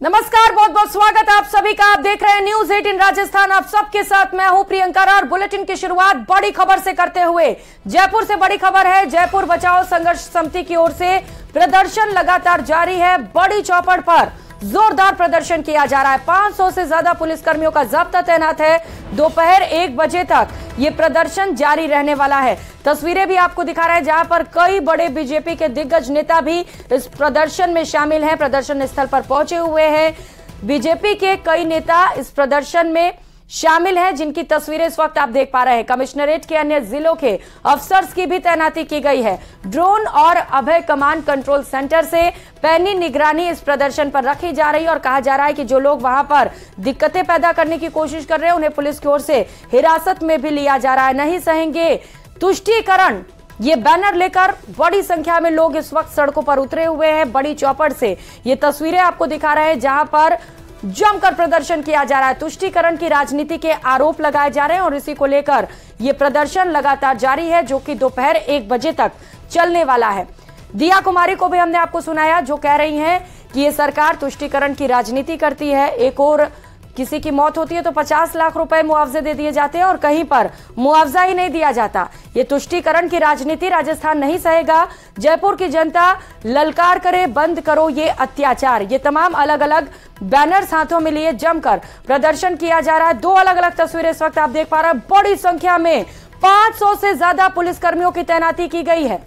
नमस्कार, बहुत बहुत स्वागत है आप सभी का। आप देख रहे हैं न्यूज 18 राजस्थान। आप सबके साथ मैं हूं प्रियंका और बुलेटिन की शुरुआत बड़ी खबर से करते हुए जयपुर से बड़ी खबर है। जयपुर बचाओ संघर्ष समिति की ओर से प्रदर्शन लगातार जारी है। बड़ी चौपड़ पर जोरदार प्रदर्शन किया जा रहा है। 500 से ज्यादा पुलिसकर्मियों का जाब्ता तैनात है। दोपहर 1 बजे तक ये प्रदर्शन जारी रहने वाला है। तस्वीरें भी आपको दिखा रहे हैं जहां पर कई बड़े बीजेपी के दिग्गज नेता भी इस प्रदर्शन में शामिल हैं, प्रदर्शन स्थल पर पहुंचे हुए हैं। बीजेपी के कई नेता इस प्रदर्शन में शामिल हैं, जिनकी तस्वीरें इस वक्त आप देख पा रहे हैं। कमिश्नरेट के अन्य जिलों के अफसर्स की भी तैनाती की गई है। ड्रोन और अभय कमांड कंट्रोल सेंटर से पैनी निगरानी इस प्रदर्शन पर रखी जा रही है और कहा जा रहा है कि जो लोग वहां पर दिक्कतें पैदा करने की कोशिश कर रहे हैं उन्हें पुलिस की ओर से हिरासत में भी लिया जा रहा है। नहीं सहेंगे तुष्टीकरण, ये बैनर लेकर बड़ी संख्या में लोग इस वक्त सड़कों पर उतरे हुए हैं। बड़ी चौपड़ से ये तस्वीरें आपको दिखा रहे हैं जहां पर जमकर प्रदर्शन किया जा रहा है। तुष्टीकरण की राजनीति के आरोप लगाए जा रहे हैं और इसी को लेकर यह प्रदर्शन लगातार जारी है, जो कि दोपहर 1 बजे तक चलने वाला है। दिया कुमारी को भी हमने आपको सुनाया, जो कह रही हैं कि ये सरकार तुष्टीकरण की राजनीति करती है। एक और किसी की मौत होती है तो 50 लाख रुपए मुआवजे दे दिए जाते हैं और कहीं पर मुआवजा ही नहीं दिया जाता। ये तुष्टीकरण की राजनीति राजस्थान नहीं सहेगा। जयपुर की जनता ललकार करे, बंद करो ये अत्याचार। ये तमाम अलग अलग बैनर्स हाथों में लिए जमकर प्रदर्शन किया जा रहा है। 2 अलग अलग तस्वीरें इस वक्त आप देख पा रहे हैं। बड़ी संख्या में 500 से ज्यादा पुलिसकर्मियों की तैनाती की गई है।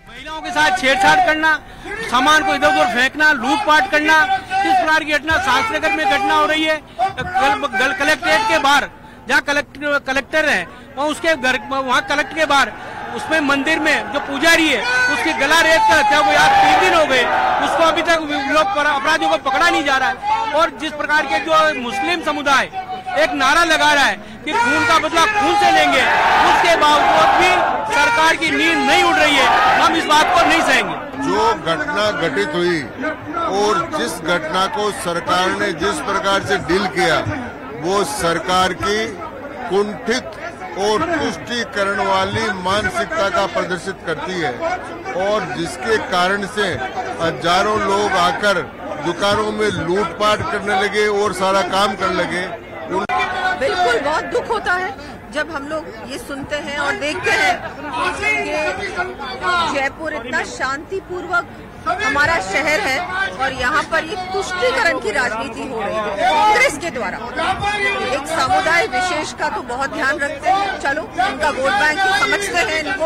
महिलाओं के साथ छेड़छाड़ करना, सामान को इधर उधर फेंकना, लूटपाट करना, इस प्रकार की घटना शास्त्रनगर में घटना हो रही है। कलेक्ट्रेट के बाहर जहाँ कलेक्टर है उसके घर, वहाँ कलेक्टर के बाहर उसमें मंदिर में जो पुजारी है उसकी गला रेत कर हत्या को आज 3 दिन हो गए, उसको अभी तक लोग अपराधियों को पकड़ा नहीं जा रहा है। और जिस प्रकार के जो मुस्लिम समुदाय एक नारा लगा रहा है कि खून का बदला खून से लेंगे, उसके बावजूद भी सरकार की नींद नहीं उड़ रही है। हम इस बात को नहीं सहेंगे। जो घटना घटित हुई और जिस घटना को सरकार ने जिस प्रकार से डील किया, वो सरकार की कुंठित और तुष्टीकरण वाली मानसिकता का प्रदर्शित करती है और जिसके कारण से हजारों लोग आकर दुकानों में लूटपाट करने लगे और सारा काम करने लगे। बिल्कुल बहुत दुख होता है जब हम लोग ये सुनते हैं और देखते हैं कि जयपुर इतना शांतिपूर्वक हमारा शहर है और यहाँ पर ये तुष्टीकरण की राजनीति हो रही है कांग्रेस के द्वारा। एक समुदाय विशेष का तो बहुत ध्यान रखते हैं, चलो इनका वोट बैंक ही समझते हैं इनको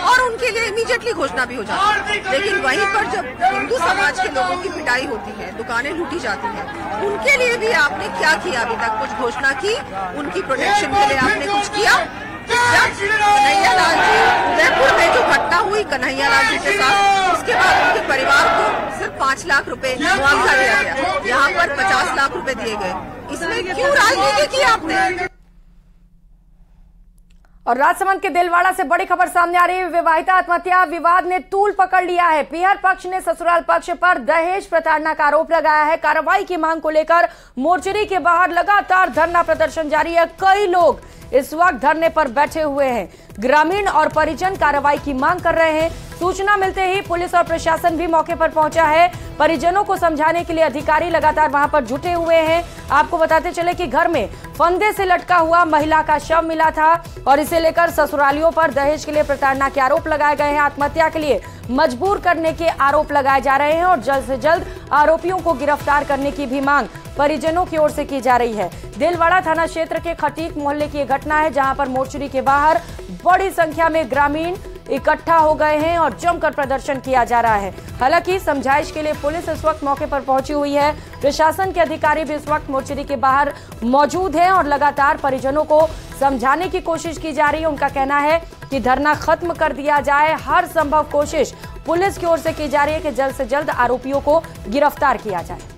और उनके लिए इमीडिएटली घोषणा भी हो जाती है। लेकिन वहीं पर जब हिंदू समाज के लोगों की पिटाई होती है, दुकानें लूटी जाती हैं, उनके लिए भी आपने क्या किया? अभी तक कुछ घोषणा की? उनकी प्रोटेक्शन के लिए आपने कुछ किया? कन्हैया लाल जी उदयपुर में जो घटना हुई कन्हैया लाल जी के साथ, उसके बाद उनके परिवार को सिर्फ 5 लाख रुपए मुआवजा दिया गया, यहाँ पर 50 लाख रुपए दिए गए। इसमें क्यों राजनीति की आपने? और राजसमंद के दिलवाड़ा से बड़ी खबर सामने आ रही है। विवाहिता आत्महत्या विवाद ने तूल पकड़ लिया है। पीहर पक्ष ने ससुराल पक्ष पर दहेज प्रताड़ना का आरोप लगाया है। कार्रवाई की मांग को लेकर मोर्चरी के बाहर लगातार धरना प्रदर्शन जारी है। कई लोग इस वक्त धरने पर बैठे हुए हैं। ग्रामीण और परिजन कार्रवाई की मांग कर रहे हैं। सूचना मिलते ही पुलिस और प्रशासन भी मौके पर पहुंचा है। परिजनों को समझाने के लिए अधिकारी लगातार वहां पर जुटे हुए हैं। आपको बताते चले कि घर में फंदे से लटका हुआ महिला का शव मिला था और इसे लेकर ससुरालियों पर दहेज के लिए प्रताड़ना के आरोप लगाए गए हैं। आत्महत्या के लिए मजबूर करने के आरोप लगाए जा रहे हैं और जल्द से जल्द आरोपियों को गिरफ्तार करने की भी मांग परिजनों की ओर से की जा रही है। दिलवाड़ा थाना क्षेत्र के खटीक मोहल्ले की घटना है, जहां पर मोर्चरी के बाहर बड़ी संख्या में ग्रामीण इकट्ठा हो गए हैं और जमकर प्रदर्शन किया जा रहा है। हालांकि समझाइश के लिए पुलिस इस वक्त मौके पर पहुंची हुई है। प्रशासन के अधिकारी भी इस वक्त मोर्चरी के बाहर मौजूद हैं और लगातार परिजनों को समझाने की कोशिश की जा रही है। उनका कहना है कि धरना खत्म कर दिया जाए। हर संभव कोशिश पुलिस की ओर से की जा रही है कि जल्द से जल्द आरोपियों को गिरफ्तार किया जाए।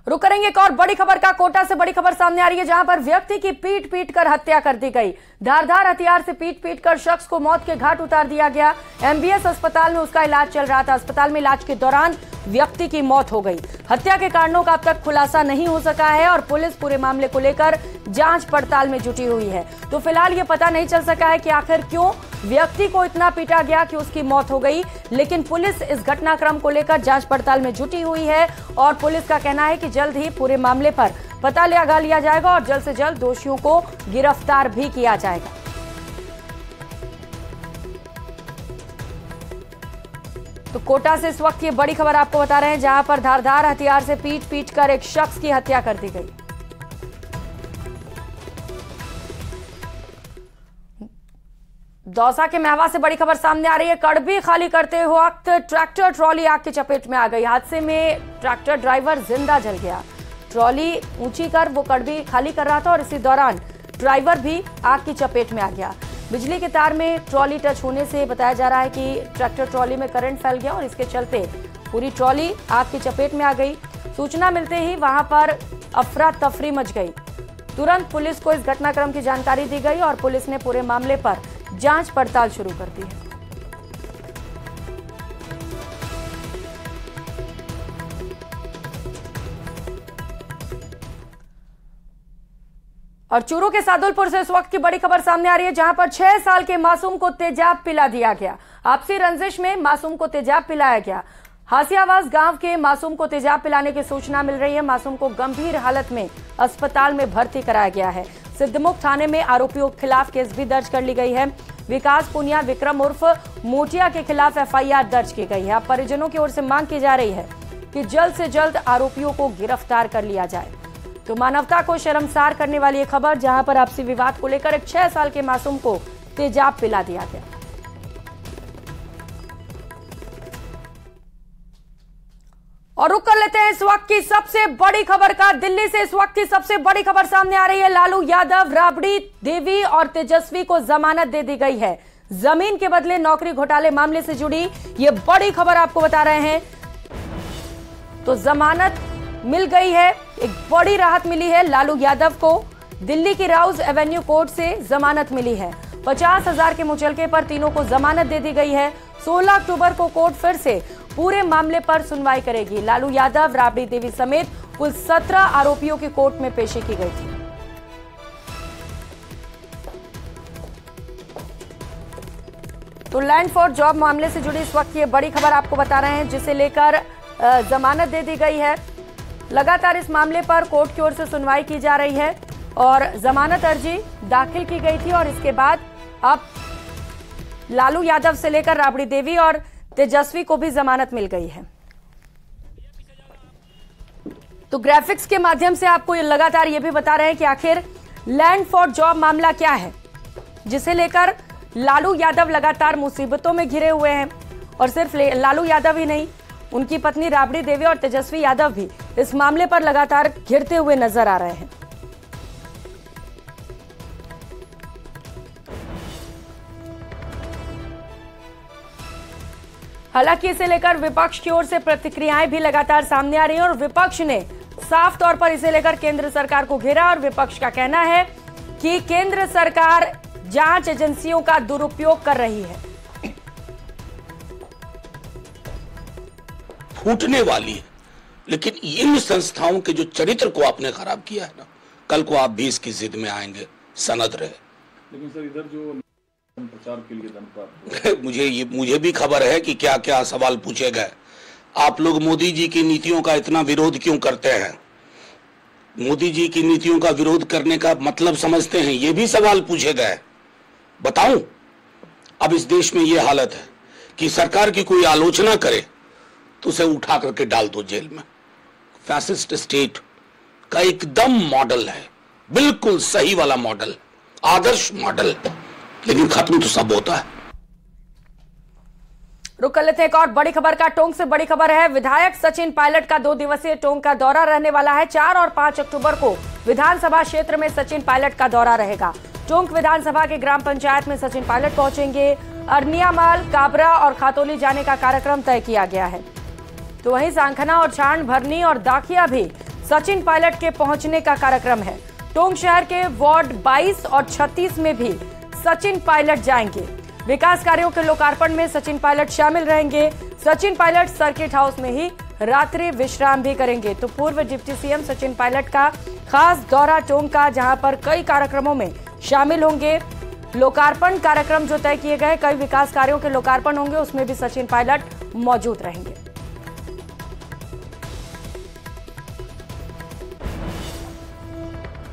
रुक करेंगे एक और बड़ी खबर का। कोटा से बड़ी खबर सामने आ रही है, जहां पर व्यक्ति की पीट पीट कर हत्या कर दी गई। धारदार हथियार से पीट पीट कर शख्स को मौत के घाट उतार दिया गया। एमबीएस अस्पताल में उसका इलाज चल रहा था। अस्पताल में इलाज के दौरान व्यक्ति की मौत हो गई। हत्या के कारणों का अब तक खुलासा नहीं हो सका है और पुलिस पूरे मामले को लेकर जांच पड़ताल में जुटी हुई है। तो फिलहाल ये पता नहीं चल सका है कि आखिर क्यों व्यक्ति को इतना पीटा गया कि उसकी मौत हो गई, लेकिन पुलिस इस घटनाक्रम को लेकर जांच पड़ताल में जुटी हुई है और पुलिस का कहना है कि जल्द ही पूरे मामले पर पता लगा लिया जाएगा और जल्द से जल्द दोषियों को गिरफ्तार भी किया जाएगा। तो कोटा से इस वक्त ये बड़ी खबर आपको बता रहे हैं, जहां पर धारदार हथियार से पीट कर एक शख्स की हत्या कर दी गई। दौसा के महवा से बड़ी खबर सामने आ रही है। कड़बी खाली करते वक्त ट्रैक्टर ट्रॉली आग की चपेट में आ गई। हादसे में ट्रैक्टर ड्राइवर जिंदा जल गया। ट्रॉली ऊंची कर वो कड़बी खाली कर रहा था और इसी दौरान ड्राइवर भी आग की चपेट में आ गया। बिजली के तार में ट्रॉली टच होने से बताया जा रहा है कि ट्रैक्टर ट्रॉली में करंट फैल गया और इसके चलते पूरी ट्रॉली आग की चपेट में आ गई। सूचना मिलते ही वहां पर अफरा तफरी मच गई। तुरंत पुलिस को इस घटनाक्रम की जानकारी दी गई और पुलिस ने पूरे मामले पर जांच पड़ताल शुरू कर दी है। और चूरू के सादुलपुर से इस वक्त की बड़ी खबर सामने आ रही है, जहां पर 6 साल के मासूम को तेजाब पिला दिया गया। आपसी रंजिश में मासूम को तेजाब पिलाया गया। हासियावास गांव के मासूम को तेजाब पिलाने की सूचना मिल रही है। मासूम को गंभीर हालत में अस्पताल में भर्ती कराया गया है। सिद्धमुख थाने में आरोपियों के खिलाफ केस भी दर्ज कर ली गई है। विकास पुनिया विक्रम उर्फ मोटिया के खिलाफ एफआईआर दर्ज की गई है। अब परिजनों की ओर से मांग की जा रही है कि जल्द से जल्द आरोपियों को गिरफ्तार कर लिया जाए। तो मानवता को शर्मसार करने वाली ये खबर, जहां पर आपसी विवाद को लेकर एक 6 साल के मासूम को तेजाब पिला दिया गया। और रुक कर लेते हैं इस वक्त की सबसे बड़ी खबर का। दिल्ली से इस वक्त की सबसे बड़ी खबर सामने आ रही है। लालू यादव, राबड़ी देवी और तेजस्वी को जमानत दे दी गई है। जमीन के बदले नौकरी घोटाले मामले से जुड़ी ये बड़ी खबर आपको बता रहे हैं। तो जमानत मिल गई है, एक बड़ी राहत मिली है। लालू यादव को दिल्ली की राउज एवेन्यू कोर्ट से जमानत मिली है। 50,000 के मुचलके पर तीनों को जमानत दे दी गई है। 16 अक्टूबर को कोर्ट फिर से पूरे मामले पर सुनवाई करेगी। लालू यादव, राबड़ी देवी समेत कुल 17 आरोपियों की कोर्ट में पेशी की गई थी। तो लैंड फॉर जॉब मामले से जुड़ी इस वक्त ये बड़ी खबर आपको बता रहे हैं, जिसे लेकर जमानत दे दी गई है। लगातार इस मामले पर कोर्ट की ओर से सुनवाई की जा रही है और जमानत अर्जी दाखिल की गई थी और इसके बाद अब लालू यादव से लेकर राबड़ी देवी और तेजस्वी को भी जमानत मिल गई है। तो ग्राफिक्स के माध्यम से आपको लगातार ये भी बता रहे हैं कि आखिर लैंड फॉर जॉब मामला क्या है, जिसे लेकर लालू यादव लगातार मुसीबतों में घिरे हुए हैं। और सिर्फ लालू यादव ही नहीं, उनकी पत्नी राबड़ी देवी और तेजस्वी यादव भी इस मामले पर लगातार घिरते हुए नजर आ रहे हैं। हालांकि इसे लेकर विपक्ष की ओर से प्रतिक्रियाएं भी लगातार सामने आ रही हैं और विपक्ष ने साफ तौर पर इसे लेकर केंद्र सरकार को घेरा और विपक्ष का कहना है कि केंद्र सरकार जांच एजेंसियों का दुरुपयोग कर रही है। फूटने वाली है, लेकिन इन संस्थाओं के जो चरित्र को आपने खराब किया है ना, कल को आप भी इसकी जिद में आएंगे, सनद रहे। लेकिन सर इधर जो प्रचार के लिए मुझे भी खबर है कि क्या क्या सवाल पूछे गए। आप लोग मोदी जी की नीतियों का इतना विरोध क्यों करते हैं? मोदी जी की नीतियों का विरोध करने का मतलब समझते हैं? ये भी सवाल पूछे गए। बताऊं, अब इस देश में ये हालत है कि सरकार की कोई आलोचना करे तो उसे उठा करके डाल दो जेल में। फैसिस्ट स्टेट का एकदम मॉडल है, बिल्कुल सही वाला मॉडल, आदर्श मॉडल, लेकिन खत्म तो सब होता है। रुक कर लेते हैं एक और बड़ी खबर का। टोंक से बड़ी खबर है। विधायक सचिन पायलट का 2 दिवसीय टोंक का दौरा रहने वाला है। 4 और 5 अक्टूबर को विधानसभा क्षेत्र में सचिन पायलट का दौरा रहेगा। टोंक विधानसभा के ग्राम पंचायत में सचिन पायलट पहुंचेंगे। अरनियामाल, काबरा और खातोली जाने का कार्यक्रम तय किया गया है। तो वहीं सांखना और छाण भरनी और दाखिया भी सचिन पायलट के पहुंचने का कार्यक्रम है। टोंक शहर के वार्ड 22 और 36 में भी सचिन पायलट जाएंगे। विकास कार्यों के लोकार्पण में सचिन पायलट शामिल रहेंगे। सचिन पायलट सर्किट हाउस में ही रात्रि विश्राम भी करेंगे। तो पूर्व डिप्टी सीएम सचिन पायलट का खास दौरा टोंक का, जहां पर कई कार्यक्रमों में शामिल होंगे। लोकार्पण कार्यक्रम जो तय किए गए, कई विकास कार्यों के लोकार्पण होंगे, उसमें भी सचिन पायलट मौजूद रहेंगे।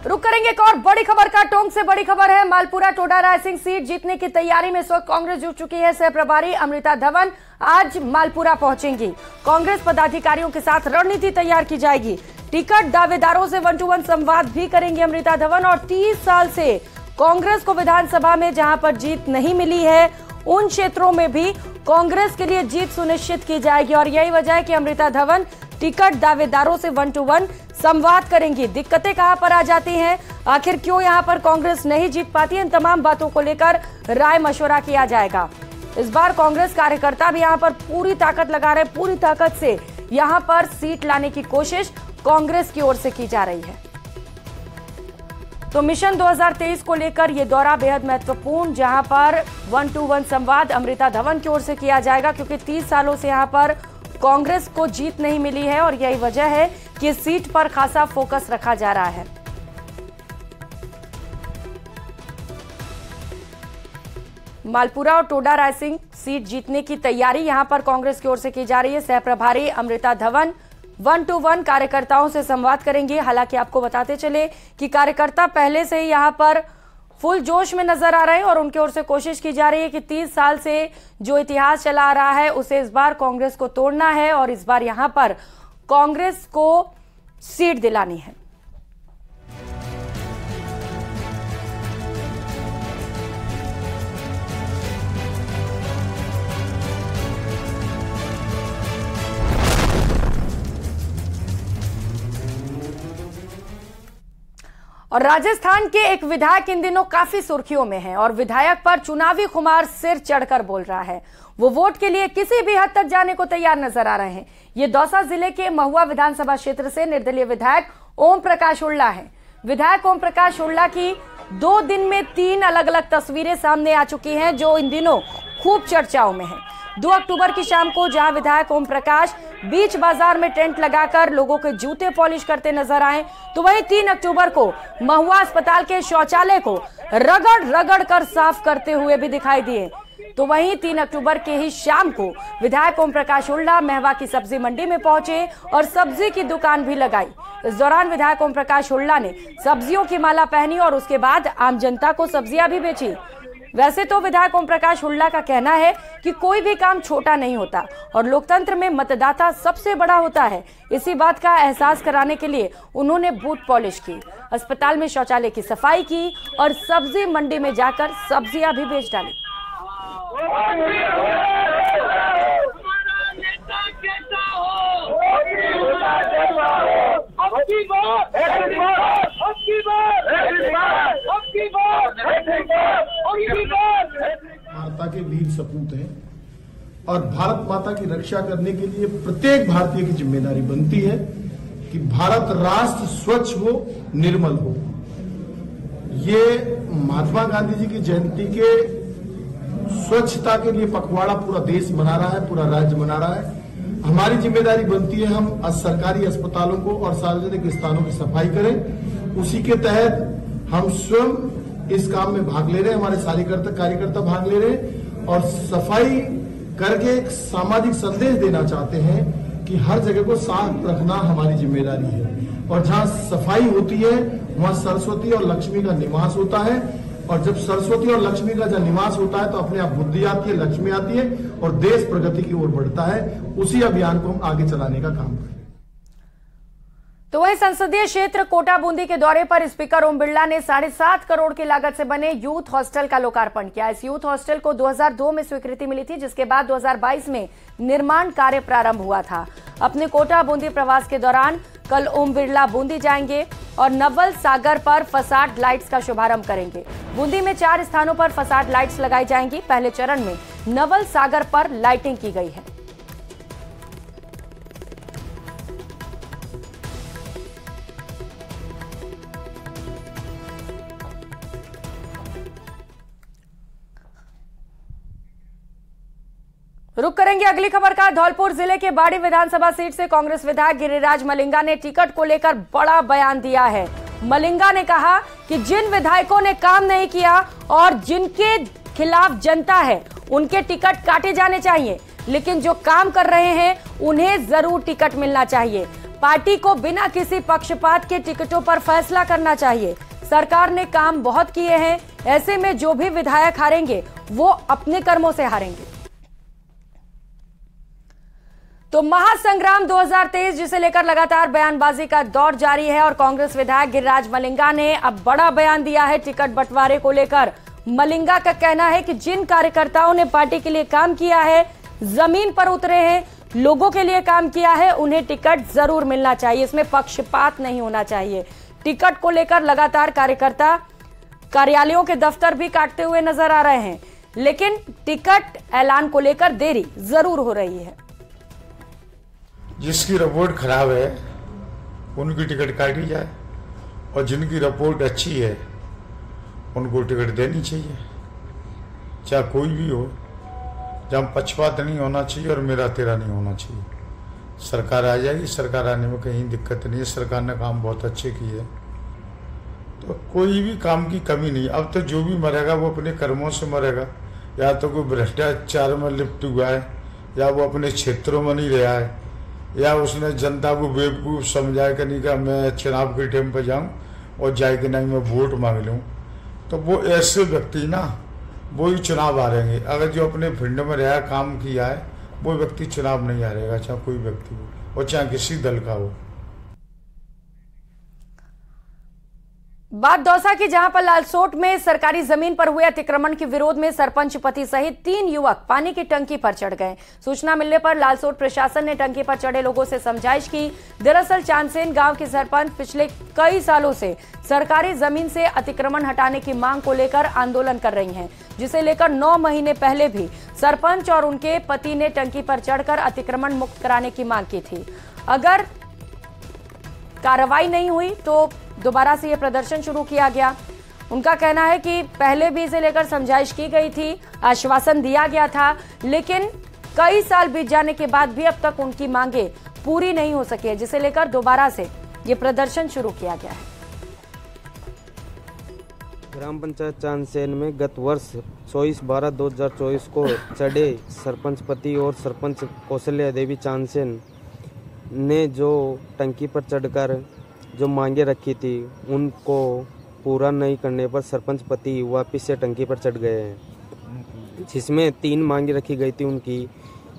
रुक करेंगे एक और बड़ी खबर का। टोंक से बड़ी खबर है, मालपुरा टोडा रायसिंह सीट जीतने की तैयारी में इस वक्त कांग्रेस जुट चुकी है। सह प्रभारी अमृता धवन आज मालपुरा पहुंचेंगी। कांग्रेस पदाधिकारियों के साथ रणनीति तैयार की जाएगी। टिकट दावेदारों से 1-to-1 संवाद भी करेंगी अमृता धवन। और 30 साल से कांग्रेस को विधानसभा में जहां पर जीत नहीं मिली है, उन क्षेत्रों में भी कांग्रेस के लिए जीत सुनिश्चित की जाएगी। और यही वजह है कि अमृता धवन टिकट दावेदारों से 1-to-1 संवाद करेंगी। दिक्कतें कहां पर आ जाती हैं, आखिर क्यों यहां पर कांग्रेस नहीं जीत पाती, इन तमाम बातों को लेकर राय मशवरा किया जाएगा। इस बार कांग्रेस कार्यकर्ता भी यहां पर पूरी ताकत लगा रहे, पूरी ताकत से यहां पर सीट लाने की कोशिश कांग्रेस की ओर से की जा रही है। तो मिशन 2023 को लेकर यह दौरा बेहद महत्वपूर्ण, जहां पर 1-to-1 संवाद अमृता धवन की ओर से किया जाएगा, क्योंकि 30 सालों से यहां पर कांग्रेस को जीत नहीं मिली है और यही वजह है कि इस सीट पर खासा फोकस रखा जा रहा है। मालपुरा और टोडा रायसिंह सीट जीतने की तैयारी यहां पर कांग्रेस की ओर से की जा रही है। सह प्रभारी अमृता धवन 1-to-1 कार्यकर्ताओं से संवाद करेंगे। हालांकि आपको बताते चले कि कार्यकर्ता पहले से ही यहां पर फुल जोश में नजर आ रहे हैं और उनकी ओर से कोशिश की जा रही है कि 30 साल से जो इतिहास चला आ रहा है उसे इस बार कांग्रेस को तोड़ना है और इस बार यहां पर कांग्रेस को सीट दिलानी है। और राजस्थान के एक विधायक इन दिनों काफी सुर्खियों में हैं और विधायक पर चुनावी खुमार सिर चढ़कर बोल रहा है। वो वोट के लिए किसी भी हद तक जाने को तैयार नजर आ रहे हैं। ये दौसा जिले के महुआ विधानसभा क्षेत्र से निर्दलीय विधायक ओम प्रकाश उल्ला है। विधायक ओम प्रकाश उल्ला की 2 दिन में 3 अलग अलग तस्वीरें सामने आ चुकी हैं, जो इन दिनों खूब चर्चाओं में है। 2 अक्टूबर की शाम को जहां विधायक ओम प्रकाश बीच बाजार में टेंट लगाकर लोगों के जूते पॉलिश करते नजर आए, तो वहीं 3 अक्टूबर को महुआ अस्पताल के शौचालय को रगड़ रगड़ कर साफ करते हुए भी दिखाई दिए। तो वहीं 3 अक्टूबर के ही शाम को विधायक ओम प्रकाश उल्ला महवा की सब्जी मंडी में पहुंचे और सब्जी की दुकान भी लगाई। इस दौरान विधायक ओम प्रकाश उल्ला ने सब्जियों की माला पहनी और उसके बाद आम जनता को सब्जियां भी बेची। वैसे तो विधायक ओम प्रकाश उल्ला का कहना है कि कोई भी काम छोटा नहीं होता और लोकतंत्र में मतदाता सबसे बड़ा होता है। इसी बात का एहसास कराने के लिए उन्होंने बूथ पॉलिश की, अस्पताल में शौचालय की सफाई की और सब्जी मंडी में जाकर सब्जियां भी बेच डाली। माता के वीर सपूत हैं और भारत माता की रक्षा करने के लिए प्रत्येक भारतीय की जिम्मेदारी बनती है कि भारत राष्ट्र स्वच्छ हो, निर्मल हो। ये महात्मा गांधी जी की जयंती के स्वच्छता के लिए पखवाड़ा पूरा देश मना रहा है, पूरा राज्य मना रहा है। हमारी जिम्मेदारी बनती है हम सरकारी अस्पतालों को और सार्वजनिक स्थानों की सफाई करें। उसी के तहत हम स्वयं इस काम में भाग ले रहे हैं, हमारे कार्यकर्ता भाग ले रहे हैं और सफाई करके एक सामाजिक संदेश देना चाहते हैं कि हर जगह को साफ रखना हमारी जिम्मेदारी है। और जहां सफाई होती है वहां सरस्वती और लक्ष्मी का निवास होता है और जब सरस्वती और लक्ष्मी का जब निवास होता है तो अपने आप बुद्धि आती है, लक्ष्मी आती है और देश प्रगति की ओर बढ़ता है। उसी अभियान को हम आगे चलाने का काम करें। तो वहीं संसदीय क्षेत्र कोटा बूंदी के दौरे पर स्पीकर ओम बिरला ने 7.5 करोड़ की लागत से बने यूथ हॉस्टल का लोकार्पण किया। इस यूथ हॉस्टल को 2002 में स्वीकृति मिली थी, जिसके बाद 2022 में निर्माण कार्य प्रारंभ हुआ था। अपने कोटा बूंदी प्रवास के दौरान कल ओम बिरला बूंदी जाएंगे और नवल सागर पर फसाड लाइट्स का शुभारंभ करेंगे। बूंदी में 4 स्थानों पर फसाड लाइट्स लगाई जाएंगी। पहले चरण में नवल सागर पर लाइटिंग की गई है। रुक करेंगे अगली खबर का। धौलपुर जिले के बाड़ी विधानसभा सीट से कांग्रेस विधायक गिरिराज मलिंगा ने टिकट को लेकर बड़ा बयान दिया है। मलिंगा ने कहा कि जिन विधायकों ने काम नहीं किया और जिनके खिलाफ जनता है उनके टिकट काटे जाने चाहिए, लेकिन जो काम कर रहे हैं उन्हें जरूर टिकट मिलना चाहिए। पार्टी को बिना किसी पक्षपात के टिकटों पर फैसला करना चाहिए। सरकार ने काम बहुत किए हैं, ऐसे में जो भी विधायक हारेंगे वो अपने कर्मों से हारेंगे। तो महासंग्राम 2023 जिसे लेकर लगातार बयानबाजी का दौर जारी है और कांग्रेस विधायक गिरिराज मलिंगा ने अब बड़ा बयान दिया है टिकट बंटवारे को लेकर। मलिंगा का कहना है कि जिन कार्यकर्ताओं ने पार्टी के लिए काम किया है, जमीन पर उतरे हैं, लोगों के लिए काम किया है, उन्हें टिकट जरूर मिलना चाहिए। इसमें पक्षपात नहीं होना चाहिए। टिकट को लेकर लगातार कार्यकर्ता कार्यालयों के दफ्तर भी काटते हुए नजर आ रहे हैं, लेकिन टिकट ऐलान को लेकर देरी जरूर हो रही है। जिसकी रिपोर्ट खराब है उनकी टिकट काटी जाए और जिनकी रिपोर्ट अच्छी है उनको टिकट देनी चाहिए, चाहे कोई भी हो। जहाँ पक्षपात नहीं होना चाहिए और मेरा तेरा नहीं होना चाहिए। सरकार आ जाएगी, सरकार आने में कहीं दिक्कत नहीं है। सरकार ने काम बहुत अच्छे किए, तो कोई भी काम की कमी नहीं। अब तो जो भी मरेगा वो अपने कर्मों से मरेगा। या तो कोई भ्रष्टाचार में लिप्त हुआ है, या वो अपने क्षेत्रों में नहीं रहा है, या उसने जनता को बेवकूफ़ समझा कि नहीं कि मैं चुनाव के टाइम पर जाऊं और जाए कि नहीं मैं वोट मांग लूं, तो वो ऐसे व्यक्ति ना वो ही चुनाव हारेंगे। अगर जो अपने फील्ड में रहा काम किया है वो व्यक्ति चुनाव नहीं हारेगा, चाहे कोई व्यक्ति हो और चाहे किसी दल का हो। बात दौसा की, जहां पर लालसोट में सरकारी जमीन पर हुए अतिक्रमण के विरोध में सरपंच पति सहित 3 युवक पानी की टंकी पर चढ़ गए। सूचना मिलने पर लालसोट प्रशासन ने टंकी पर चढ़े लोगों से समझाइश की। दरअसल चांदसेन गांव के सरपंच पिछले कई सालों से सरकारी जमीन से अतिक्रमण हटाने की मांग को लेकर आंदोलन कर रही हैं, जिसे लेकर 9 महीने पहले भी सरपंच और उनके पति ने टंकी पर चढ़कर अतिक्रमण मुक्त कराने की मांग की थी। अगर कार्रवाई नहीं हुई तो दोबारा से यह प्रदर्शन शुरू किया गया। उनका कहना है कि पहले भी इसे लेकर समझाइश की गई थी, आश्वासन दिया गया था, लेकिन कई साल बीत जाने के बाद भी अब तक उनकी मांगे पूरी नहीं हो सकी है, जिसे लेकर दोबारा से ये प्रदर्शन शुरू किया गया है। ग्राम पंचायत चांदसेन में गत वर्ष 24/12/2024 को चढ़े सरपंच पति और सरपंच कौशल्या देवी चांदसेन ने जो टंकी पर चढ़कर जो मांगे रखी थी उनको पूरा नहीं करने पर सरपंच पति वापस से टंकी पर चढ़ गए हैं, जिसमें 3 मांगे रखी गई थी उनकी।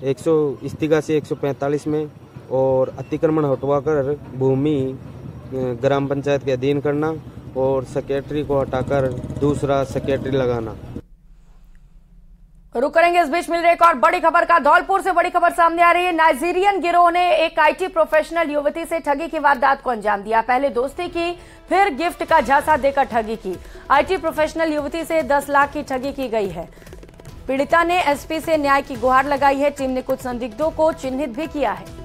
100 इस्तीगा से 145 में और अतिक्रमण हटवाकर भूमि ग्राम पंचायत के अधीन करना और सेक्रेटरी को हटाकर दूसरा सेक्रेटरी लगाना। रुक करेंगे, इस बीच मिल रही एक और बड़ी खबर का। धौलपुर से बड़ी खबर सामने आ रही है। नाइजीरियन गिरोह ने एक आईटी प्रोफेशनल युवती से ठगी की वारदात को अंजाम दिया। पहले दोस्ती की, फिर गिफ्ट का झांसा देकर ठगी की। आईटी प्रोफेशनल युवती से 10 लाख की ठगी की गई है। पीड़िता ने एसपी से न्याय की गुहार लगाई है। टीम ने कुछ संदिग्धों को चिन्हित भी किया है।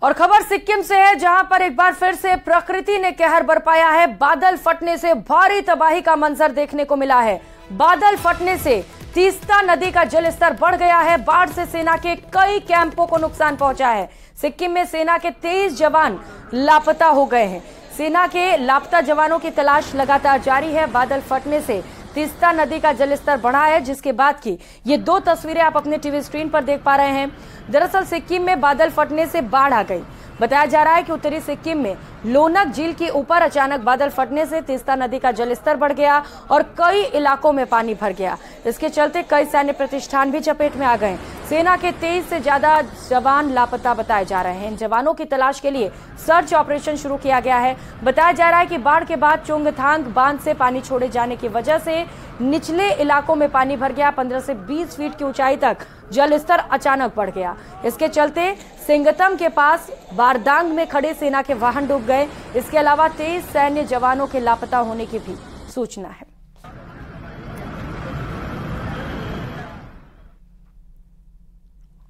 और खबर सिक्किम से है, जहां पर एक बार फिर से प्रकृति ने कहर बरपाया है। बादल फटने से भारी तबाही का मंजर देखने को मिला है। बादल फटने से तीस्ता नदी का जलस्तर बढ़ गया है। बाढ़ से सेना के कई कैंपों को नुकसान पहुंचा है। सिक्किम में सेना के 23 जवान लापता हो गए हैं। सेना के लापता जवानों की तलाश लगातार जारी है। बादल फटने से तीस्ता नदी का जलस्तर बढ़ा है, जिसके बाद की ये 2 तस्वीरें आप अपने टीवी स्क्रीन पर देख पा रहे हैं। दरअसल सिक्किम में बादल फटने से बाढ़ आ गई। बताया जा रहा है कि उत्तरी सिक्किम में लोनक झील के ऊपर अचानक बादल फटने से तीस्ता नदी का जलस्तर बढ़ गया और कई इलाकों में पानी भर गया। इसके चलते कई सैन्य प्रतिष्ठान भी चपेट में आ गए। सेना के 23 से ज्यादा जवान लापता बताए जा रहे हैं। इन जवानों की तलाश के लिए सर्च ऑपरेशन शुरू किया गया है। बताया जा रहा है कि बाढ़ के बाद चुंगथांग बांध से पानी छोड़े जाने की वजह से निचले इलाकों में पानी भर गया। 15 से 20 फीट की ऊंचाई तक जलस्तर अचानक बढ़ गया। इसके चलते सिंगतम के पास बारदांग में खड़े सेना के वाहन डूब गए। इसके अलावा 23 सैन्य जवानों के लापता होने की भी सूचना है।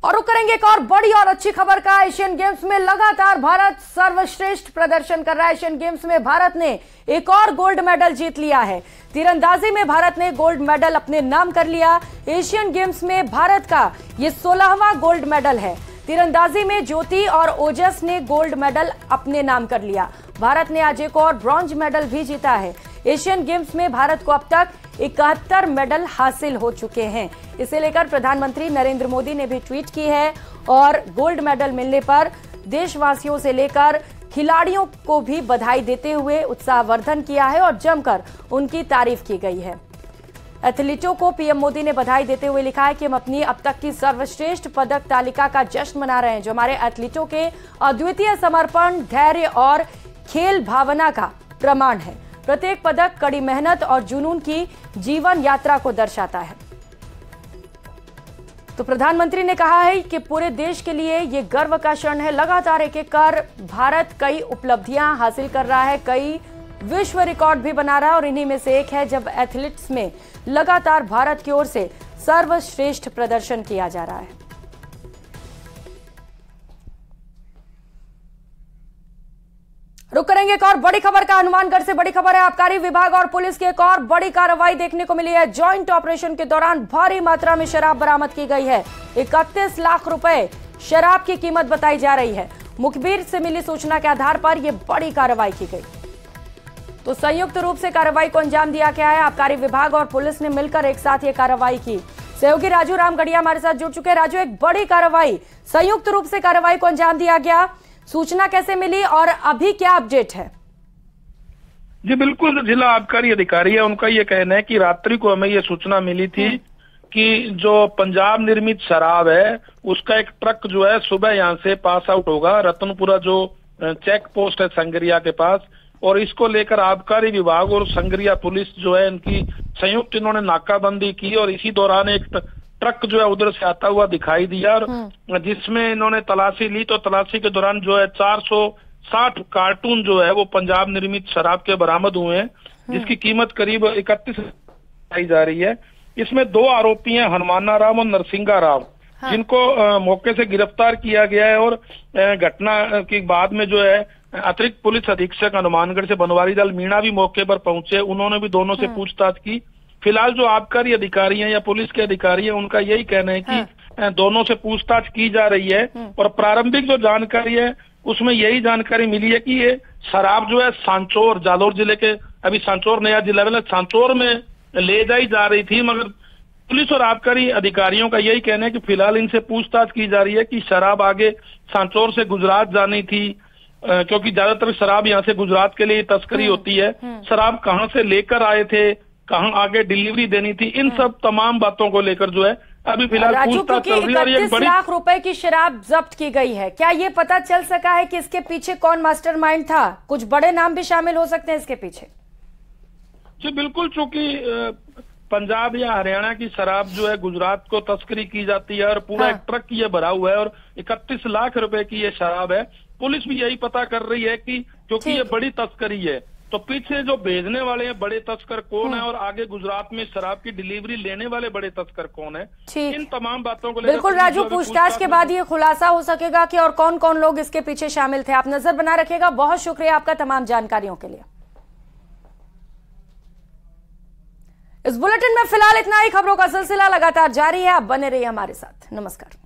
और रुक करेंगे एक और बड़ी और अच्छी खबर का। एशियन गेम्स में लगातार भारत सर्वश्रेष्ठ प्रदर्शन कर रहा है। एशियन गेम्स में भारत ने एक और गोल्ड मेडल जीत लिया है। तीरंदाजी में भारत ने गोल्ड मेडल अपने नाम कर लिया। एशियन गेम्स में भारत का ये 16वां गोल्ड मेडल है। तीरंदाजी में ज्योति और ओजस ने गोल्ड मेडल अपने नाम कर लिया। भारत ने आज एक और ब्रॉन्ज मेडल भी जीता है। एशियन गेम्स में भारत को अब तक 71 मेडल हासिल हो चुके हैं। इसे लेकर प्रधानमंत्री नरेंद्र मोदी ने भी ट्वीट की है और गोल्ड मेडल मिलने पर देशवासियों से लेकर खिलाड़ियों को भी बधाई देते हुए उत्साहवर्धन किया है और जमकर उनकी तारीफ की गई है। एथलीटों को पीएम मोदी ने बधाई देते हुए लिखा है कि हम अपनी अब तक की सर्वश्रेष्ठ पदक तालिका का जश्न मना रहे हैं, जो हमारे एथलीटों के अद्वितीय समर्पण, धैर्य और खेल भावना का प्रमाण है। प्रत्येक पदक कड़ी मेहनत और जुनून की जीवन यात्रा को दर्शाता है। तो प्रधानमंत्री ने कहा है कि पूरे देश के लिए ये गर्व का क्षण है। लगातार एक एक कर भारत कई उपलब्धियां हासिल कर रहा है, कई विश्व रिकॉर्ड भी बना रहा है और इन्हीं में से एक है जब एथलीट्स में लगातार भारत की ओर से सर्वश्रेष्ठ प्रदर्शन किया जा रहा है। रुक करेंगे एक और बड़ी खबर का। हनुमानगढ़ से बड़ी खबर है। आबकारी विभाग और पुलिस की एक और बड़ी कार्रवाई देखने को मिली है। जॉइंट ऑपरेशन के दौरान भारी मात्रा में शराब बरामद की गई है। 31 लाख रुपए शराब की कीमत बताई जा रही है। मुखबिर से मिली सूचना के आधार पर यह बड़ी कार्रवाई की गई। तो संयुक्त रूप से कार्रवाई को अंजाम दिया गया है। आबकारी विभाग और पुलिस ने मिलकर एक साथ ये कार्रवाई की। सहयोगी राजू रामगढ़िया हमारे साथ जुड़ चुके हैं। राजू, एक बड़ी कार्रवाई, संयुक्त रूप से कार्रवाई को अंजाम दिया गया, सूचना कैसे मिली और अभी क्या अपडेट है? जी बिल्कुल, जिला आबकारी अधिकारी है, उनका ये कहना है कि रात्रि को हमें ये सूचना मिली थी कि जो पंजाब निर्मित शराब है उसका एक ट्रक जो है सुबह यहाँ से पास आउट होगा रतनपुरा जो चेक पोस्ट है संगरिया के पास, और इसको लेकर आबकारी विभाग और संगरिया पुलिस जो है इनकी संयुक्त इन्होंने नाकाबंदी की और इसी दौरान एक ट्रक जो है उधर से आता हुआ दिखाई दिया और जिसमें इन्होंने तलाशी ली। तो तलाशी के दौरान जो है 460 कार्टून जो है वो पंजाब निर्मित शराब के बरामद हुए हैं, जिसकी कीमत करीब 31 बताई जा रही है। इसमें 2 आरोपी हैं, हनुमाना राम और नरसिंगा राव, जिनको मौके से गिरफ्तार किया गया है। और घटना के बाद में जो है अतिरिक्त पुलिस अधीक्षक हनुमानगढ़ से बनवारी लाल मीणा भी मौके पर पहुंचे, उन्होंने भी दोनों से पूछताछ की। फिलहाल जो आबकारी अधिकारी हैं या पुलिस के अधिकारी हैं उनका यही कहना है कि दोनों से पूछताछ की जा रही है और प्रारंभिक जो जानकारी है उसमें यही जानकारी मिली है कि ये शराब जो है सांचौर, जालौर जिले के, अभी सांचौर नया जिला है, सांचौर में ले जाई जा रही थी, मगर पुलिस और आबकारी अधिकारियों का यही कहना है कि फिलहाल इनसे पूछताछ की जा रही है कि शराब आगे सांचौर से गुजरात जानी थी, क्योंकि ज्यादातर शराब यहाँ से गुजरात के लिए तस्करी होती है। शराब कहाँ से लेकर आए थे, कहाँ आगे डिलीवरी देनी थी, इन सब तमाम बातों को लेकर जो है अभी फिलहाल पूछताछ चल रही है। और 31 लाख रुपए की शराब जब्त की गई है। क्या ये पता चल सका है कि इसके पीछे कौन मास्टरमाइंड था? कुछ बड़े नाम भी शामिल हो सकते हैं इसके पीछे? जी बिल्कुल, चूंकि पंजाब या हरियाणा की शराब जो है गुजरात को तस्करी की जाती है और पूरा एक ट्रक ये भरा हुआ है और 31 लाख रुपए की ये शराब है। पुलिस भी यही पता कर रही है कि क्योंकि ये बड़ी तस्करी है तो पीछे जो भेजने वाले हैं बड़े तस्कर कौन है और आगे गुजरात में शराब की डिलीवरी लेने वाले बड़े तस्कर कौन है, इन तमाम बातों को बिल्कुल राजू, पूछताछ के बाद ये खुलासा हो सकेगा कि और कौन कौन लोग इसके पीछे शामिल थे। आप नजर बना रखिएगा। बहुत शुक्रिया आपका तमाम जानकारियों के लिए। इस बुलेटिन में फिलहाल इतना ही। खबरों का सिलसिला लगातार जारी है, आप बने रहिए हमारे साथ। नमस्कार।